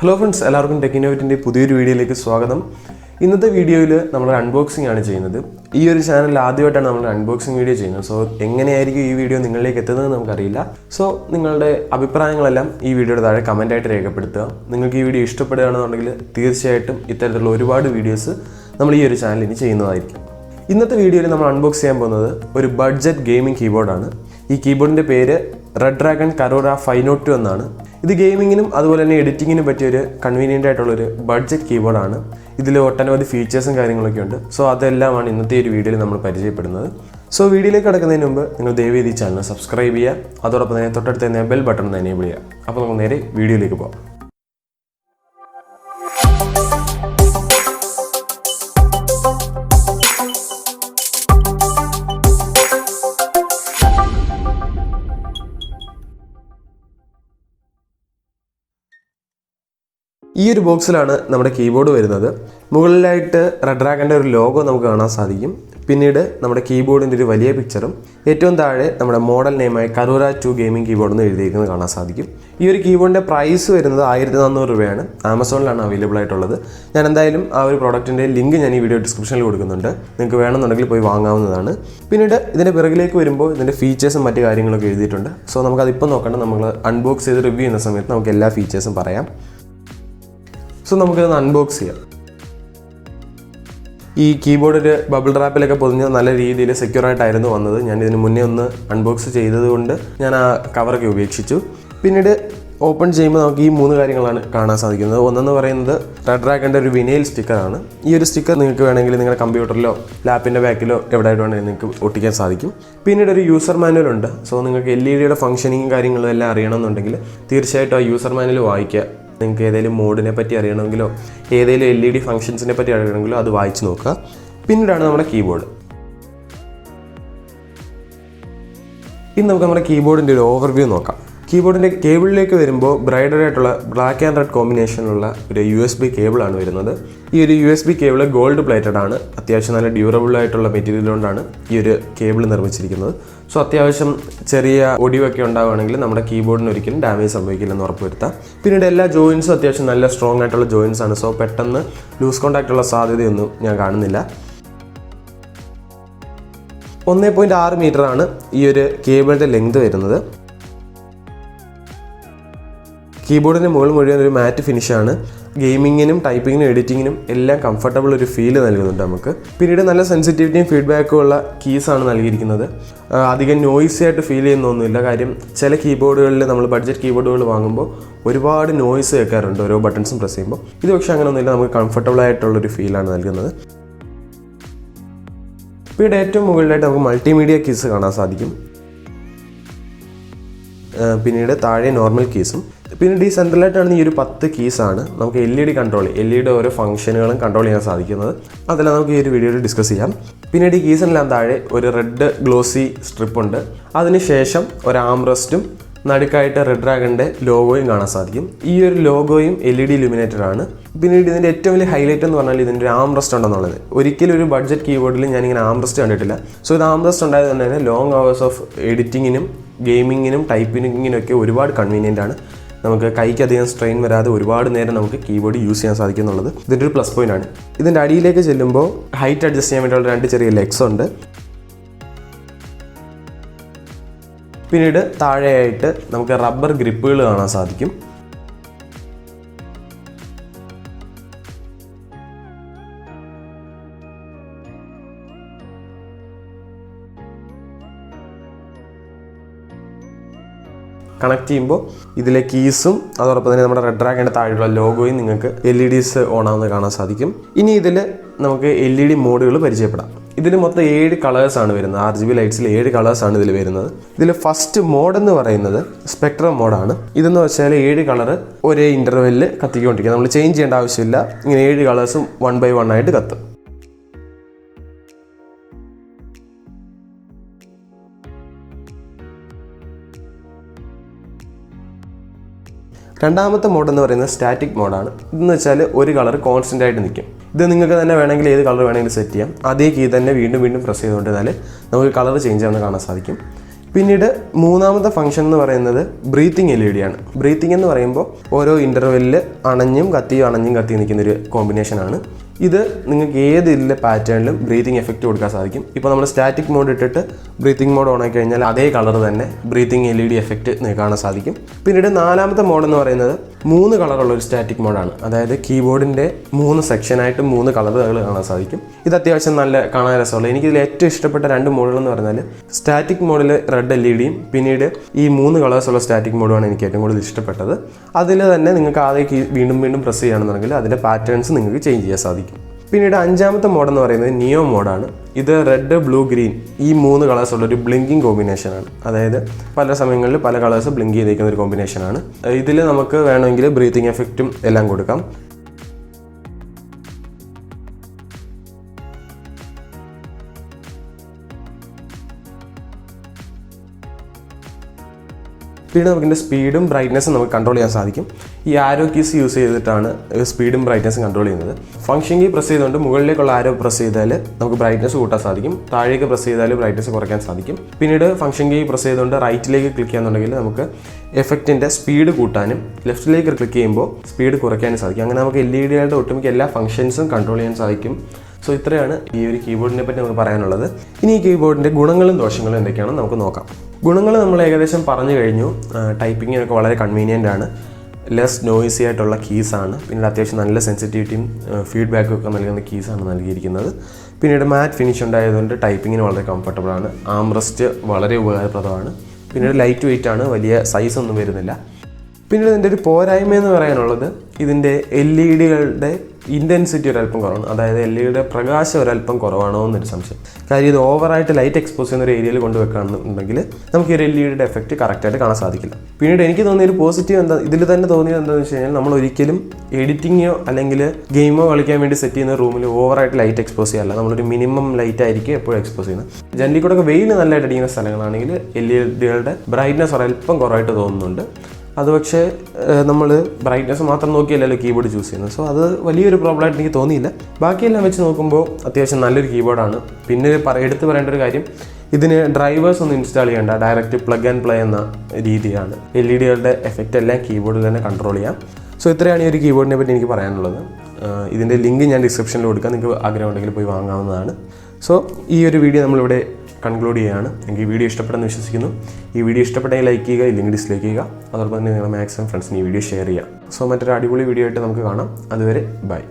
Hello friends, എല്ലാവർക്കും ടെക്നോവിറ്റിൻ്റെ പുതിയൊരു വീഡിയോയിലേക്ക് സ്വാഗതം. ഇന്നത്തെ വീഡിയോയിൽ നമ്മൾ അൺബോക്സിംഗ് ആണ് ചെയ്യുന്നത്. ഈ ഒരു ചാനൽ ആദ്യമായിട്ടാണ് നമ്മൾ അൺബോക്സിംഗ് വീഡിയോ ചെയ്യുന്നത്. സോ എങ്ങനെയായിരിക്കും ഈ വീഡിയോ നിങ്ങളിലേക്ക് എത്തുന്നത് നമുക്കറിയില്ല. സോ നിങ്ങളുടെ അഭിപ്രായങ്ങളെല്ലാം ഈ വീഡിയോയുടെ താഴെ കമൻറ്റായിട്ട് രേഖപ്പെടുത്തുക. നിങ്ങൾക്ക് ഈ വീഡിയോ ഇഷ്ടപ്പെടുകയാണെന്നുണ്ടെങ്കിൽ തീർച്ചയായിട്ടും ഇത്തരത്തിലുള്ള ഒരുപാട് വീഡിയോസ് നമ്മൾ ഈ ഒരു ചാനലിൽ ഇനി ചെയ്യുന്നതായിരിക്കും. ഇന്നത്തെ വീഡിയോയിൽ നമ്മൾ അൺബോക്സ് ചെയ്യാൻ പോകുന്നത് ഒരു ബഡ്ജറ്റ് ഗെയിമിംഗ് കീബോർഡാണ്. ഈ കീബോർഡിൻ്റെ പേര് Redragon karura 502 എന്നാണ്. ഇത് ഗെയിമിങ്ങിനും അതുപോലെ തന്നെ എഡിറ്റിങ്ങിനും പറ്റിയൊരു കൺവീനിയൻ്റ് ആയിട്ടുള്ളൊരു ബഡ്ജറ്റ് കീബോർഡാണ്. ഇതിൽ ഒട്ടനവധി ഫീച്ചേഴ്സും കാര്യങ്ങളൊക്കെ ഉണ്ട്. സോ അതെല്ലാമാണ് ഇന്നത്തെ ഒരു വീഡിയോയിൽ നമ്മൾ പരിചയപ്പെടുന്നത്. സോ വീഡിയോയിലേക്ക് കടക്കുന്നതിന് മുമ്പ് നിങ്ങൾ ദയവേദി ചാനൽ സബ്സ്ക്രൈബ് ചെയ്യുക, അതോടൊപ്പം തന്നെ തൊട്ടടുത്ത് തന്നെ ബെൽ ബട്ടൺ എനേബിൾ ചെയ്യുക. അപ്പോൾ നമുക്ക് നേരെ വീഡിയോയിലേക്ക് പോകാം. ഈ ഒരു ബോക്സിലാണ് നമ്മുടെ കീബോർഡ് വരുന്നത്. മുകളിലായിട്ട് റെഡ്രാഗൻ്റെ ഒരു ലോഗോ നമുക്ക് കാണാൻ സാധിക്കും. പിന്നീട് നമ്മുടെ കീബോർഡിൻ്റെ ഒരു വലിയ പിക്ചറും ഏറ്റവും താഴെ നമ്മുടെ മോഡൽ നെയിമായ karura 2 ഗെയിമിംഗ് കീബോർഡ് എന്ന് എഴുതിയിരിക്കുന്നത് കാണാൻ സാധിക്കും. ഈ ഒരു കീബോർഡിൻ്റെ പ്രൈസ് വരുന്നത് 1400 രൂപയാണ്. ആമസോണിലാണ് അവൈലബിൾ ആയിട്ടുള്ളത്. ഞാൻ എന്തായാലും ആ ഒരു പ്രോഡക്റ്റിൻ്റെ ലിങ്ക് ഞാൻ ഈ വീഡിയോ ഡിസ്ക്രിപ്ഷനിൽ കൊടുക്കുന്നുണ്ട്. നിങ്ങൾക്ക് വേണമെന്നുണ്ടെങ്കിൽ പോയി വാങ്ങാവുന്നതാണ്. പിന്നീട് ഇതിൻ്റെ പിറകിലേക്ക് വരുമ്പോൾ ഇതിൻ്റെ ഫീച്ചേഴ്സും മറ്റു കാര്യങ്ങളൊക്കെ എഴുതിയിട്ടുണ്ട്. സോ നമുക്കതിപ്പോൾ നോക്കണ്ട, നമ്മൾ അൺബോക്സ് ചെയ്ത് റിവ്യൂ ചെയ്യുന്ന സമയത്ത് നമുക്ക് എല്ലാ ഫീച്ചേഴ്സും പറയാം. സോ നമുക്കിതൊന്ന് അൺബോക്സ് ചെയ്യാം. ഈ കീബോർഡ് ഒരു ബബിൾ റാപ്പിലൊക്കെ പൊതിഞ്ഞ് നല്ല രീതിയിൽ സെക്യൂറായിട്ടായിരുന്നു വന്നത്. ഞാൻ ഇതിന് മുന്നേ ഒന്ന് അൺബോക്സ് ചെയ്തതുകൊണ്ട് ഞാൻ ആ കവറൊക്കെ ഉപേക്ഷിച്ചു. പിന്നീട് ഓപ്പൺ ചെയ്യുമ്പോൾ നമുക്ക് ഈ 3 കാര്യങ്ങളാണ് കാണാൻ സാധിക്കുന്നത്. ഒന്നെന്ന് പറയുന്നത് റെഡ്രാഗൻ്റെ ഒരു വിനൈൽ സ്റ്റിക്കറാണ്. ഈ ഒരു സ്റ്റിക്കർ നിങ്ങൾക്ക് വേണമെങ്കിൽ നിങ്ങളുടെ കമ്പ്യൂട്ടറിലോ ലാപ്പിൻ്റെ ബാക്കിലോ എവിടെയായിട്ട് വേണമെങ്കിൽ നിങ്ങൾക്ക് ഒട്ടിക്കാൻ സാധിക്കും. പിന്നീട് ഒരു യൂസർ മാനുവൽ ഉണ്ട്. സോ നിങ്ങൾക്ക് LED ഫംഗ്ഷനിങ്ങും കാര്യങ്ങളും എല്ലാം അറിയണമെന്നുണ്ടെങ്കിൽ തീർച്ചയായിട്ടും ആ യൂസർ മാനുവൽ വായിക്കുക. നിങ്ങൾക്ക് ഏതെങ്കിലും മോഡിനെ പറ്റി അറിയണമെങ്കിലോ ഏതെങ്കിലും LED ഫംഗ്ഷൻസിനെ പറ്റി അറിയണമെങ്കിലോ അത് വായിച്ച് നോക്കുക. പിന്നീടാണ് നമ്മുടെ കീബോർഡ്. ഇനി നമുക്ക് നമ്മുടെ കീബോർഡിൻ്റെ ഒരു ഓവർവ്യൂ നോക്കാം. കീബോർഡിൻ്റെ കേബിളിലേക്ക് വരുമ്പോൾ ബ്രൈഡഡ് ആയിട്ടുള്ള ബ്ലാക്ക് ആൻഡ് റെഡ് കോമ്പിനേഷനിലുള്ള ഒരു USB കേബിളാണ് വരുന്നത്. ഈ ഒരു USB കേബിൾ ഗോൾഡ് പ്ലേറ്റഡ് ആണ്. അത്യാവശ്യം നല്ല ഡ്യൂറബിൾ ആയിട്ടുള്ള മെറ്റീരിയൽ കൊണ്ടാണ് ഈ ഒരു കേബിൾ നിർമ്മിച്ചിരിക്കുന്നത്. സോ അത്യാവശ്യം ചെറിയ ഒടിവൊക്കെ ഉണ്ടാവുകയാണെങ്കിൽ നമ്മുടെ കീബോർഡിന് ഒരിക്കലും ഡാമേജ് സംഭവിക്കില്ലെന്ന് ഉറപ്പുവരുത്താം. പിന്നീട് എല്ലാ ജോയിൻസും അത്യാവശ്യം നല്ല സ്ട്രോങ് ആയിട്ടുള്ള ജോയിൻസ് ആണ്. സോ പെട്ടെന്ന് ലൂസ് കോൺടാക്റ്റ് ഉള്ള സാധ്യതയൊന്നും ഞാൻ കാണുന്നില്ല. 1.6 മീറ്ററാണ് ഈ ഒരു കേബിളിൻ്റെ ലെങ്ത് വരുന്നത്. കീബോർഡിന് മുകളിൽ മുഴുവൻ ഒരു മാറ്റ് ഫിനിഷാണ്. ഗെയിമിങ്ങിനും ടൈപ്പിങ്ങിനും എഡിറ്റിങ്ങിനും എല്ലാം കംഫർട്ടബിൾ ഒരു ഫീല് നൽകുന്നുണ്ട് നമുക്ക്. പിന്നീട് നല്ല സെൻസിറ്റിവിറ്റിയും ഫീഡ്ബാക്കും ഉള്ള കീസാണ് നൽകിയിരിക്കുന്നത്. അധികം നോയ്സി ആയിട്ട് ഫീൽ ചെയ്യുന്നൊന്നുമില്ല. കാര്യം ചില കീബോർഡുകളിൽ നമ്മൾ ബഡ്ജറ്റ് കീബോർഡുകൾ വാങ്ങുമ്പോൾ ഒരുപാട് നോയ്സ് കേൾക്കാറുണ്ട് ഓരോ ബട്ടൺസും പ്രസ് ചെയ്യുമ്പോൾ. ഇത് പക്ഷേ അങ്ങനെയൊന്നുമില്ല, നമുക്ക് കംഫർട്ടബിൾ ആയിട്ടുള്ളൊരു ഫീലാണ് നൽകുന്നത്. പിന്നീട് ഏറ്റവും മുകളിലായിട്ട് നമുക്ക് മൾട്ടിമീഡിയ കീസ് കാണാൻ സാധിക്കും. പിന്നീട് താഴെ നോർമൽ കീസും. പിന്നീട് ഈ സെൻട്രലായിട്ടാണ് ഈ ഒരു 10 കീസാണ് നമുക്ക് LED ഓരോ ഫംഗ്ഷനുകളും കൺട്രോൾ ചെയ്യാൻ സാധിക്കുന്നത്. അതെല്ലാം നമുക്ക് ഈ ഒരു വീഡിയോയിൽ ഡിസ്കസ് ചെയ്യാം. പിന്നീട് ഈ കീസിനെല്ലാം താഴെ ഒരു റെഡ് ഗ്ലോസി സ്ട്രിപ്പ് ഉണ്ട്. അതിനുശേഷം ഒരു ആംറെസ്റ്റും നടുക്കായിട്ട് റെഡ്രാഗൻ്റെ ലോഗോയും കാണാൻ സാധിക്കും. ഈ ഒരു ലോഗോയും LED ഇലുമിനേറ്റഡ് ആണ്. പിന്നീട് ഇതിൻ്റെ ഏറ്റവും വലിയ ഹൈലൈറ്റ് എന്ന് പറഞ്ഞാൽ ഇതിൻ്റെ ഒരു ആംറെസ്റ്റ് ഉണ്ടെന്നുള്ളത്. ഒരിക്കലും ഒരു ബഡ്ജറ്റ് കീബോർഡിൽ ഞാനിങ്ങനെ ആംറെസ്റ്റ് കണ്ടിട്ടില്ല. സോ ഇത് ആംറെസ്റ്റ് ഉണ്ടായത് തന്നെ ലോങ് അവേഴ്സ് ഓഫ് എഡിറ്റിങ്ങിനും ഗെയിമിങ്ങിനും ടൈപ്പിങ്ങിനൊക്കെ ഒരുപാട് കൺവീനിയൻ്റ് ആണ്. നമുക്ക് കൈക്ക് അധികം സ്ട്രെയിൻ വരാതെ ഒരുപാട് നേരം നമുക്ക് കീബോർഡ് യൂസ് ചെയ്യാൻ സാധിക്കും എന്നുള്ളത് ഇതിൻ്റെ ഒരു പ്ലസ് പോയിൻ്റ് ആണ്. ഇതിൻ്റെ അടിയിലേക്ക് ചെല്ലുമ്പോൾ ഹൈറ്റ് അഡ്ജസ്റ്റ് ചെയ്യാൻ വേണ്ടിയുള്ള 2 ചെറിയ ലെഗ്സ് ഉണ്ട്. പിന്നീട് താഴെയായിട്ട് നമുക്ക് റബ്ബർ ഗ്രിപ്പുകൾ കാണാൻ സാധിക്കും. കണക്ട് ചെയ്യുമ്പോൾ ഇതിലെ കീസും അതോടൊപ്പം തന്നെ നമ്മുടെ റെഡ്രാഗൻ്റെ താഴെയുള്ള ലോഗോയും നിങ്ങൾക്ക് LEDs ഓൺ ആവുന്നത് കാണാൻ സാധിക്കും. ഇനി ഇതിൽ നമുക്ക് LED മോഡുകൾ പരിചയപ്പെടാം. ഇതിൽ മൊത്തം 7 കളേഴ്സാണ് വരുന്നത്. RGB ലൈറ്റ്സിൽ 7 കളേഴ്സാണ് ഇതിൽ വരുന്നത്. ഇതിൽ ഫസ്റ്റ് മോഡെന്ന് പറയുന്നത് സ്പെക്ട്രം മോഡാണ്. ഇതെന്ന് വെച്ചാൽ 7 കളർ ഒരേ ഇൻ്റർവെല്ലിൽ കത്തിക്കൊണ്ടിരിക്കുക. നമ്മൾ ചേഞ്ച് ചെയ്യേണ്ട ആവശ്യമില്ല. ഇങ്ങനെ 7 കളേഴ്സും 1 by 1 ആയിട്ട് കത്തും. രണ്ടാമത്തെ മോഡ് എന്ന് പറയുന്നത് സ്റ്റാറ്റിക് മോഡാണ്. ഇതെന്ന് വെച്ചാൽ ഒരു കളർ കോൺസ്റ്റൻ്റ് ആയിട്ട് നിൽക്കും. ഇത് നിങ്ങൾക്ക് തന്നെ വേണമെങ്കിൽ ഏത് കളർ വേണമെങ്കിലും സെറ്റ് ചെയ്യാം. അതേ കീ തന്നെ വീണ്ടും പ്രസ് ചെയ്തുകൊണ്ടിരുന്നാൽ നമുക്ക് കളർ ചേഞ്ച് ആവുന്ന കാണാൻ സാധിക്കും. പിന്നീട് മൂന്നാമത്തെ ഫംഗ്ഷൻ എന്ന് പറയുന്നത് ബ്രീത്തിങ് LED ആണ്. ബ്രീത്തിങ് എന്ന് പറയുമ്പോൾ ഓരോ ഇൻ്റർവെല്ലിൽ അണഞ്ഞും കത്തിയും നിൽക്കുന്നൊരു കോമ്പിനേഷനാണ്. ഇത് നിങ്ങൾക്ക് ഏത് ഇതിലെ പാറ്റേണിലും ബ്രീത്തിങ് എഫക്റ്റ് കൊടുക്കാൻ സാധിക്കും. ഇപ്പോൾ നമ്മൾ സ്റ്റാറ്റിക് മോഡ് ഇട്ടിട്ട് ബ്രീത്തിങ് മോഡ് ഓൺ ആക്കി കഴിഞ്ഞാൽ അതേ കളർ തന്നെ ബ്രീത്തിങ് LED എഫക്റ്റ് നിങ്ങൾക്ക് കാണാൻ സാധിക്കും. പിന്നീട് നാലാമത്തെ മോഡ് എന്ന് പറയുന്നത് 3 കളറുള്ള ഒരു സ്റ്റാറ്റിക് മോഡാണ്. അതായത് കീബോർഡിൻ്റെ 3 സെക്ഷനായിട്ട് 3 കളറുകൾ കാണാൻ സാധിക്കും. ഇത് അത്യാവശ്യം നല്ല കാണാൻ രസമുള്ള. എനിക്കിതിൽ ഏറ്റവും ഇഷ്ടപ്പെട്ട 2 മോഡുകൾ എന്ന് പറഞ്ഞാൽ സ്റ്റാറ്റിക് മോഡിൽ റെഡ് LEDയും പിന്നീട് ഈ 3 കളേഴ്സുള്ള സ്റ്റാറ്റിക് മോഡുമാണ് എനിക്ക് ഏറ്റവും കൂടുതൽ ഇഷ്ടപ്പെട്ടത്. അതിൽ തന്നെ നിങ്ങൾക്ക് ആദ്യം വീണ്ടും പ്രസ് ചെയ്യുകയാണെന്നുണ്ടെങ്കിൽ അതിൻ്റെ പാറ്റേൺസ് നിങ്ങൾക്ക് ചേഞ്ച് ചെയ്യാൻ സാധിക്കും. പിന്നീട് 5ാമത്തെ മോഡ് എന്ന് പറയുന്നത് നിയോ മോഡാണ്. ഇത് റെഡ്, ബ്ലൂ, ഗ്രീൻ ഈ 3 കളേഴ്സുള്ളൊരു ബ്ലിങ്കിങ് കോമ്പിനേഷനാണ്. അതായത് പല സമയങ്ങളിൽ പല കളേഴ്സ് ബ്ലിങ്ക് ചെയ്തേക്കുന്ന ഒരു കോമ്പിനേഷനാണ്. ഇതിൽ നമുക്ക് വേണമെങ്കിൽ ബ്രീത്തിങ് എഫക്റ്റും എല്ലാം കൊടുക്കാം. പിന്നെ നമുക്കിൻ്റെ സ്പീഡും ബ്രൈറ്റ്നസ്സും നമുക്ക് കൺട്രോൾ ചെയ്യാൻ സാധിക്കും. ഈ ആരോ കീസ് യൂസ് ചെയ്തിട്ടാണ് സ്പീഡും ബ്രൈറ്റ്നസ്സും കൺട്രോൾ ചെയ്യുന്നത്. ഫംഗ്ഷൻ കീ പ്രസ് ചെയ്തുകൊണ്ട് മുകളിലേക്കുള്ള ആരോ പ്രസ് ചെയ്താൽ നമുക്ക് ബ്രൈറ്റ്നസ് കൂട്ടാൻ സാധിക്കും. താഴേക്ക് പ്രസ് ചെയ്താൽ ബ്രൈറ്റ്നസ് കുറയ്ക്കാൻ സാധിക്കും. പിന്നീട് ഫംഗ്ഷൻ കീ പ്രസ് ചെയ്തുകൊണ്ട് റൈറ്റിലേക്ക് ക്ലിക്ക് ചെയ്യാന്നുണ്ടെങ്കിൽ നമുക്ക് എഫക്റ്റിൻ്റെ സ്പീഡ് കൂട്ടാനും ലെഫ്റ്റിലേക്ക് ക്ലിക്ക് ചെയ്യുമ്പോൾ സ്പീഡ് കുറയ്ക്കാനും സാധിക്കും. അങ്ങനെ നമുക്ക് LED ഒട്ടുമിക്ക എല്ലാ ഫംഗ്ഷൻസും കൺട്രോൾ ചെയ്യാൻ സാധിക്കും. സോ ഇത്രയാണ് ഈ ഒരു കീബോർഡിനെ പറ്റി നമുക്ക് പറയാനുള്ളത്. ഇനി ഈ കീബോർഡിൻ്റെ ഗുണങ്ങളും ദോഷങ്ങളും എന്തൊക്കെയാണെന്ന് നമുക്ക് നോക്കാം. ഗുണങ്ങൾ നമ്മൾ ഏകദേശം പറഞ്ഞു കഴിഞ്ഞു. ടൈപ്പിങ്ങിനൊക്കെ വളരെ കൺവീനിയൻ്റ് ആണ്. ലെസ് നോയ്സി ആയിട്ടുള്ള കീസാണ്. പിന്നീട് അത്യാവശ്യം നല്ല സെൻസിറ്റിവിറ്റിയും ഫീഡ്ബാക്കും ഒക്കെ നൽകുന്ന കീസാണ് നൽകിയിരിക്കുന്നത്. പിന്നീട് മാറ്റ് ഫിനിഷ് ഉണ്ടായതുകൊണ്ട് ടൈപ്പിങ്ങിന് വളരെ കംഫർട്ടബിൾ ആണ്. ആംറസ്റ്റ് വളരെ ഉപകാരപ്രദമാണ്. പിന്നീട് ലൈറ്റ് വെയിറ്റ് ആണ്, വലിയ സൈസ് ഒന്നും വരുന്നില്ല. പിന്നീട് ഇതിൻ്റെ ഒരു പോരായ്മ എന്ന് പറയാനുള്ളത് ഇതിൻ്റെ LED ഇൻറ്റൻസിറ്റി ഒരല്പം കുറവാണ്. അതായത് LED പ്രകാശം ഒരല്പം കുറവാണോ എന്നൊരു സംശയം. കാര്യം ഇത് ഓവറായിട്ട് ലൈറ്റ് എക്സ്പോസ് ചെയ്യുന്ന ഒരു ഏരിയയിൽ കൊണ്ടുവെക്കുകയാണെന്നുണ്ടെങ്കിൽ നമുക്ക് ഈ ഒരു LED എഫക്റ്റ് കറക്റ്റായിട്ട് കാണാൻ സാധിക്കില്ല. പിന്നീട് എനിക്ക് തോന്നിയൊരു പോസിറ്റീവ് ഇതിൽ തന്നെ തോന്നിയത് എന്താണെന്ന് വെച്ച് കഴിഞ്ഞാൽ നമ്മൾ ഒരിക്കലും എഡിറ്റിങ്ങോ അല്ലെങ്കിൽ ഗെയിമോ കളിക്കാൻ വേണ്ടി സെറ്റ് ചെയ്യുന്ന റൂമിൽ ഓവറായിട്ട് ലൈറ്റ് എക്സ്പോസ് ചെയ്യാറില്ല. നമ്മളൊരു മിനിമം ലൈറ്റ് ആയിരിക്കും എപ്പോഴും എക്സ്പോസ് ചെയ്യുന്നത്. ജനലിൽ കൂടെ വെയിൽ നല്ലതായിട്ട് അടിക്കുന്ന സ്ഥലങ്ങളാണെങ്കിൽ LED ബ്രൈറ്റ്നസ് ഒരല്പം കുറവായിട്ട് തോന്നുന്നുണ്ട്. അത് പക്ഷേ നമ്മൾ ബ്രൈറ്റ്നസ് മാത്രം നോക്കിയല്ലല്ലോ കീബോർഡ് ചൂസ് ചെയ്യുന്നത്. സോ അത് വലിയൊരു പ്രോബ്ലമായിട്ട് എനിക്ക് തോന്നിയില്ല. ബാക്കിയെല്ലാം വെച്ച് നോക്കുമ്പോൾ അത്യാവശ്യം നല്ലൊരു കീബോർഡാണ്. പിന്നെ എടുത്തു പറയേണ്ട ഒരു കാര്യം, ഇതിന് ഡ്രൈവേഴ്സ് ഒന്നും ഇൻസ്റ്റാൾ ചെയ്യേണ്ട, ഡയറക്റ്റ് പ്ലഗ് ആൻഡ് പ്ലേ എന്ന രീതിയാണ്. LED എഫക്റ്റ് എല്ലാം കീബോർഡിൽ തന്നെ കൺട്രോൾ ചെയ്യാം. സോ ഇത്രയാണ് ഈ ഒരു കീബോർഡിനെ പറ്റി എനിക്ക് പറയാനുള്ളത്. ഇതിൻ്റെ ലിങ്ക് ഞാൻ ഡിസ്ക്രിപ്ഷനിൽ കൊടുക്കാം, നിങ്ങൾക്ക് ആഗ്രഹം ഉണ്ടെങ്കിൽ പോയി വാങ്ങാവുന്നതാണ്. സോ ഈ ഒരു വീഡിയോ നമ്മളിവിടെ കൺക്ലൂഡ് ചെയ്യുകയാണ്. എനിക്ക് ഈ വീഡിയോ ഇഷ്ടപ്പെടുമെന്ന് വിശ്വസിക്കുന്നു. ഈ വീഡിയോ ഇഷ്ടപ്പെട്ടെങ്കിൽ ലൈക്ക് ചെയ്യുക, ഇല്ലെങ്കിൽ ഡിസ്ലൈക്ക് ചെയ്യുക. അതോടൊപ്പം തന്നെ നിങ്ങളുടെ മാക്സിമം ഫ്രണ്ട്സിന് ഈ വീഡിയോ ഷെയർ ചെയ്യുക. സോ മറ്റൊരു അടിപൊളി വീഡിയോ ആയിട്ട് നമുക്ക് കാണാം. അതുവരെ ബൈ.